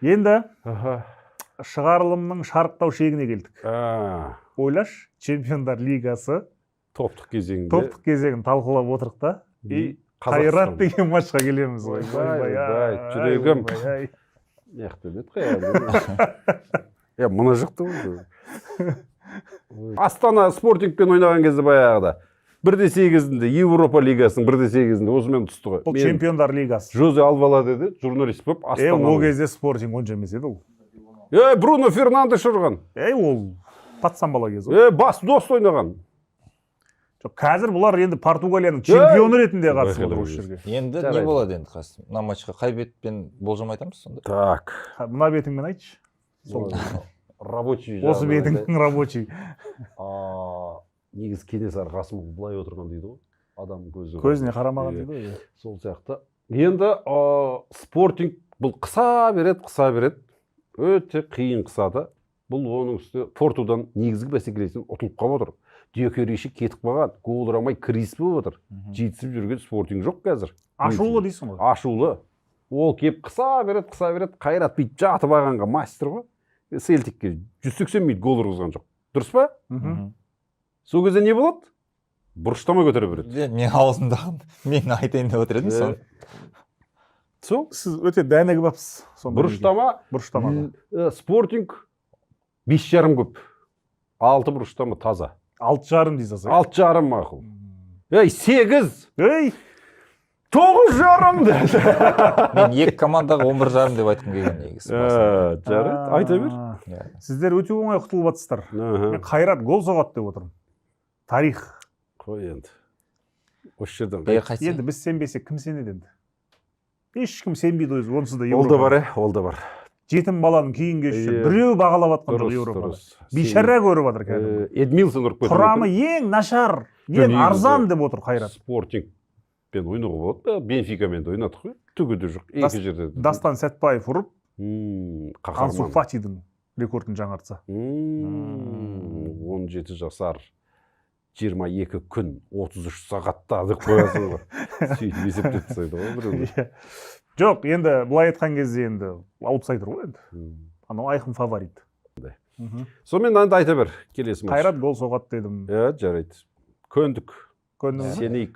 Енді Аха. шығарылымның шарықтау шегіне келдік. Ойлаш, Чемпиондар лигасы Топтық кезеңде. топтық кезегін талқылап отырық та. Қайрат деген матчқа келеміз ғой. Жүрегім. Яқтыбет қаяды. Мұны жықты ғой. Астана Спортингпен ойнаған кезде баяғыда. 1-8-інде Европа лигасының 1-8-інде осымен түсті ғой. Бұл Чемпиондар лигасы. Жозе Алвала деді, журналист болып Астана. Ол кезде Спортинг онша емес еді ол. Бруно Фернандеш ұрған. Ол патсан бала кез. Бас дос ойнаған. Қазір бұлар енді Португалияның чемпионы ретінде қатысып отыр осы жерге. Енді не болады енді Қасым? Мына матчқа қай бетпен болжам айтамыз сонда? Так. Мына бетіңмен айтшы. Рабочий. Осы бетіңнің рабочий. Негіз Кенесары Қасымов былай отырған дейді ғой. Адам көзіне қарамаған дейді ғой. Сол сияқты. Енді Спортинг бұл қыса береді. Өте қиын қысады. Бұл оның үсті Портудан негізгі бәсекелесінен ұтылып қалып отыр. Дүйекерейші кетіп қалған, гол ұрамай кірісіп отыр. Жетісіп жүрген Спортинг жоқ қазір. Ашулы дейсің ғой. Ашулы. Ол кеп қыса береді. Қайрат бүйтіп жатып алғанға мастер ғой. Селтикке 180 минут гол ұрғызған жоқ. Дұрыс па? Сол кезде не болады? Бұрыштама көтере береді. Мен аузымдаған, мен айтайын деп отыр едім соны. Сол? Сіз өте дәнегі бапсыз. Бұрыштама. Спортинг 5,5 көп. 6 бұрыштама таза. 6,5 дейсіз. 6,5 мақұл. 8. 9,5 деді. Мен екі командаға 11,5 деп айтқым келген негізі. Жарайды, айта бер. Сіздер өте оңай құтылып жатсыздар. Мен Қайрат гол соғады деп отырмын. Тарих. Қой енді. Осы жерден. Енді біз сенбесек кім сенеді енді? Ешкім сенбейді өзі, онсыз да Ол да бар, ол да бар. Жетім баланың күйін кешіп, біреу бағалап атқан жоқ Еуропада. Бейшара көріп жатыр кәдімгі. Эдмилсон ұрып кетті. Құрамы ең нашар, ең арзан деп отыр Қайрат. Спортингпен ойнауға болады, Бенфикамен де ойнадық қой. Түгі де жоқ, екі жерде. Дастан Сәтбаев ұрып, Ансу Фатидің рекордын жаңартса. 17 жасар, 22 күн, 33 сағатта деп қоясың ғой. Сөйтіп есептеп тастайды ғой біреулер. Жоқ, енді былай айтқан кезде енді аутсайдер ғой енді. Анау айқын фаворит. Сонымен енді айта бер, келесі матч. Қайрат гол соғады дедім. Жарайды. Көндік. Сенейік.